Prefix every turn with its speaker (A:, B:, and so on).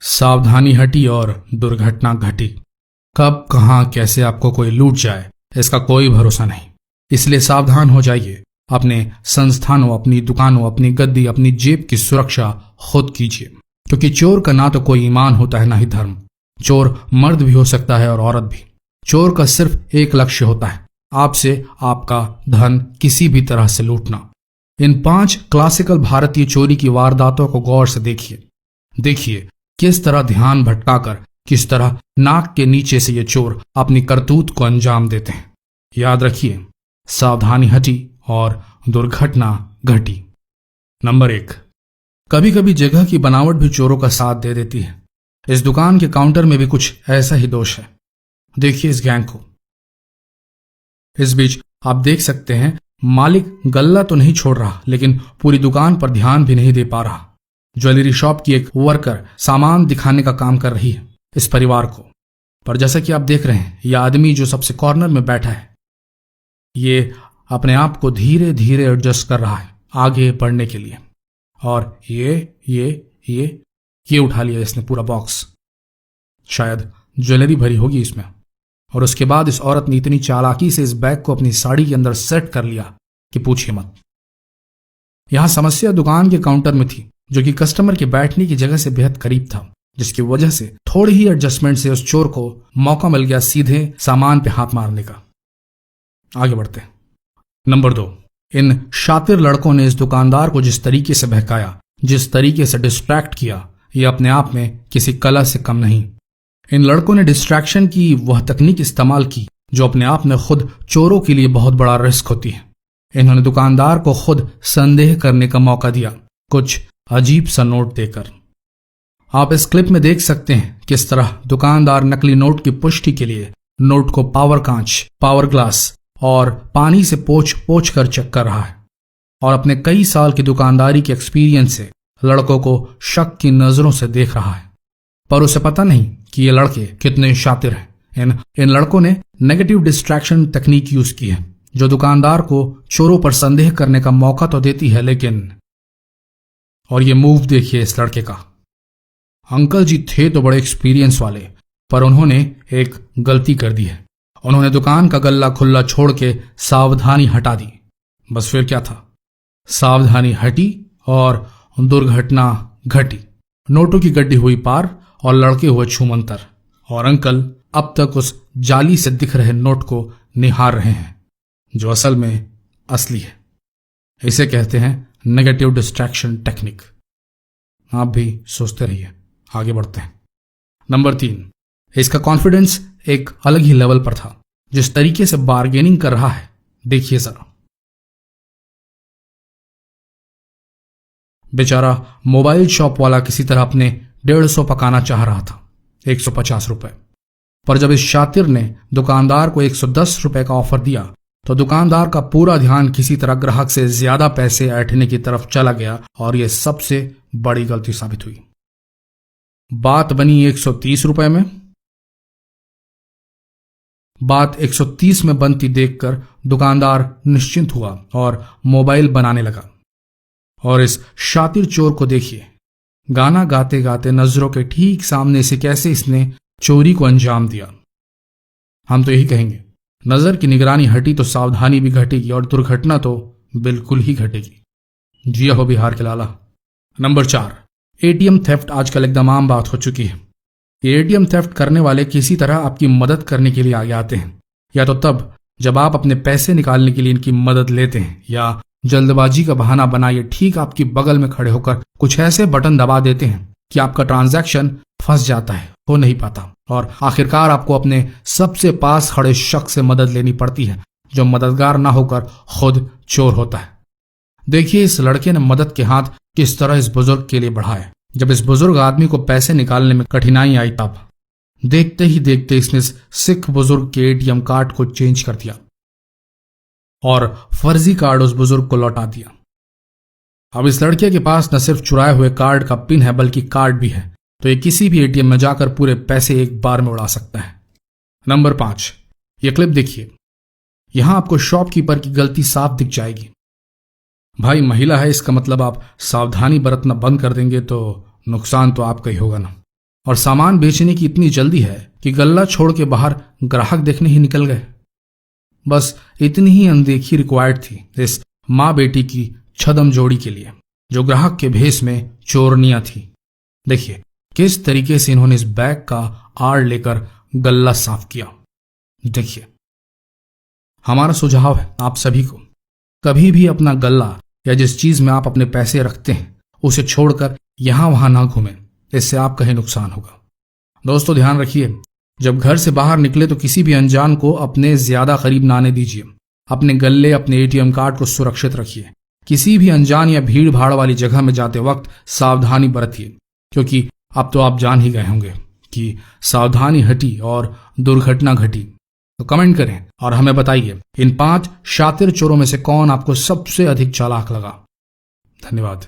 A: सावधानी हटी और दुर्घटना घटी। कब कहां कैसे आपको कोई लूट जाए इसका कोई भरोसा नहीं, इसलिए सावधान हो जाइए। अपने संस्थानों, अपनी दुकानों, अपनी गद्दी, अपनी जेब की सुरक्षा खुद कीजिए, क्योंकि चोर का ना तो कोई ईमान होता है ना ही धर्म। चोर मर्द भी हो सकता है और औरत भी। चोर का सिर्फ एक लक्ष्य होता है, आपसे आपका धन किसी भी तरह से लूटना। इन 5 क्लासिकल भारतीय चोरी की वारदातों को गौर से देखिए किस तरह ध्यान भटकाकर, किस तरह नाक के नीचे से ये चोर अपनी करतूत को अंजाम देते हैं। याद रखिए, सावधानी हटी और दुर्घटना घटी। नंबर 1, कभी कभी जगह की बनावट भी चोरों का साथ दे देती है। इस दुकान के काउंटर में भी कुछ ऐसा ही दोष है। देखिए इस गैंग को। इस बीच आप देख सकते हैं मालिक गल्ला तो नहीं छोड़ रहा, लेकिन पूरी दुकान पर ध्यान भी नहीं दे पा रहा। ज्वेलरी शॉप की एक वर्कर सामान दिखाने का काम कर रही है इस परिवार को। पर जैसा कि आप देख रहे हैं, यह आदमी जो सबसे कॉर्नर में बैठा है, ये अपने आप को धीरे धीरे एडजस्ट कर रहा है आगे बढ़ने के लिए। और ये उठा लिया इसने पूरा बॉक्स। शायद ज्वेलरी भरी होगी इसमें। और उसके बाद इस औरत ने इतनी चालाकी से इस बैग को अपनी साड़ी के अंदर सेट कर लिया कि पूछिए मत। यहां समस्या दुकान के काउंटर में थी, जो कि कस्टमर के बैठने की जगह से बेहद करीब था, जिसकी वजह से थोड़ी ही एडजस्टमेंट से उस चोर को मौका मिल गया सीधे सामान पे हाथ मारने का। आगे बढ़ते हैं। नंबर 2, इन शातिर लड़कों ने इस दुकानदार को जिस तरीके से बहकाया, जिस तरीके से डिस्ट्रैक्ट किया, यह अपने आप में किसी कला से कम नहीं। इन लड़कों ने डिस्ट्रैक्शन की वह तकनीक इस्तेमाल की जो अपने आप में खुद चोरों के लिए बहुत बड़ा रिस्क होती है। इन्होंने दुकानदार को खुद संदेह करने का मौका दिया, कुछ अजीब सा नोट देकर। आप इस क्लिप में देख सकते हैं किस तरह दुकानदार नकली नोट की पुष्टि के लिए नोट को पावर कांच, पावर ग्लास और पानी से पोंछ कर चेक कर रहा है। और अपने कई साल की दुकानदारी के एक्सपीरियंस से लड़कों को शक की नजरों से देख रहा है। पर उसे पता नहीं कि ये लड़के कितने शातिर हैं। इन लड़कों ने नेगेटिव डिस्ट्रैक्शन तकनीक यूज की है, जो दुकानदार को चोरों पर संदेह करने का मौका तो देती है, लेकिन और ये मूव देखिए इस लड़के का। अंकल जी थे तो बड़े एक्सपीरियंस वाले, पर उन्होंने एक गलती कर दी है। उन्होंने दुकान का गल्ला खुला छोड़ के सावधानी हटा दी। बस फिर क्या था, सावधानी हटी और दुर्घटना घटी। नोटों की गड्डी हुई पार और लड़के हुए छूमंतर। और अंकल अब तक उस जाली से दिख रहे नोट को निहार रहे हैं, जो असल में असली है। इसे कहते हैं नेगेटिव डिस्ट्रैक्शन टेक्निक। आप भी सोचते रहिए। आगे बढ़ते हैं। नंबर 3, इसका कॉन्फिडेंस एक अलग ही लेवल पर था। जिस तरीके से बार्गेनिंग कर रहा है, देखिए जरा। बेचारा मोबाइल शॉप वाला किसी तरह अपने 150 पकाना चाह रहा था, 150 रुपए। पर जब इस शातिर ने दुकानदार को 110 रुपए का ऑफर दिया, तो दुकानदार का पूरा ध्यान किसी तरह ग्राहक से ज्यादा पैसे ऐंठने की तरफ चला गया और यह सबसे बड़ी गलती साबित हुई। बात बनी 130 रुपए में। बात 130 में बनती देखकर दुकानदार निश्चिंत हुआ और मोबाइल बनाने लगा। और इस शातिर चोर को देखिए, गाना गाते गाते नजरों के ठीक सामने से कैसे इसने चोरी को अंजाम दिया। हम तो यही कहेंगे, नजर की निगरानी हटी तो सावधानी भी घटेगी और दुर्घटना तो बिल्कुल ही घटेगी। जिया हो बिहार के लाला। नंबर 4, एटीएम थेफ्ट आजकल एकदम आम बात हो चुकी है। ये एटीएम थेफ्ट करने वाले किसी तरह आपकी मदद करने के लिए आगे आते हैं, या तो तब जब आप अपने पैसे निकालने के लिए इनकी मदद लेते हैं, या जल्दबाजी का बहाना बनाए ठीक आपकी बगल में खड़े होकर कुछ ऐसे बटन दबा देते हैं कि आपका ट्रांजैक्शन फंस जाता है, हो नहीं पाता, और आखिरकार आपको अपने सबसे पास खड़े शख्स से मदद लेनी पड़ती है, जो मददगार ना होकर खुद चोर होता है। देखिए इस लड़के ने मदद के हाथ किस तरह इस बुजुर्ग के लिए बढ़ाए। जब इस बुजुर्ग आदमी को पैसे निकालने में कठिनाई आई, तब देखते ही देखते इसने सिख बुजुर्ग के एटीएम कार्ड को चेंज कर दिया और फर्जी कार्ड उस बुजुर्ग को लौटा दिया। अब इस लड़के के पास न सिर्फ चुराए हुए कार्ड का पिन है, बल्कि कार्ड भी है, तो ये किसी भी एटीएम में जाकर पूरे पैसे एक बार में उड़ा सकता है। नंबर 5, ये क्लिप देखिए। यहां आपको शॉपकीपर की गलती साफ दिख जाएगी। भाई महिला है, इसका मतलब आप सावधानी बरतना बंद कर देंगे तो नुकसान तो आपका ही होगा ना। और सामान बेचने की इतनी जल्दी है कि गल्ला छोड़ के बाहर ग्राहक देखने ही निकल गए। बस इतनी ही अनदेखी रिक्वायर्ड थी इस माँ बेटी की छदम जोड़ी के लिए, जो ग्राहक के भेष में चोरनियां थी। देखिए किस तरीके से इन्होंने इस बैग का आड़ लेकर गल्ला साफ किया। देखिए, हमारा सुझाव है आप सभी को, कभी भी अपना गल्ला या जिस चीज में आप अपने पैसे रखते हैं उसे छोड़कर यहां वहां ना घूमें, इससे आपका ही नुकसान होगा। दोस्तों ध्यान रखिए, जब घर से बाहर निकले तो किसी भी अनजान को अपने ज्यादा करीब ना आने दीजिए। अपने गल्ले, अपने एटीएम कार्ड को सुरक्षित रखिए। किसी भी अनजान या भीड़ भाड़ वाली जगह में जाते वक्त सावधानी बरतिए, क्योंकि अब तो आप जान ही गए होंगे कि सावधानी हटी और दुर्घटना घटी। तो कमेंट करें और हमें बताइए, इन 5 शातिर चोरों में से कौन आपको सबसे अधिक चालाक लगा। धन्यवाद।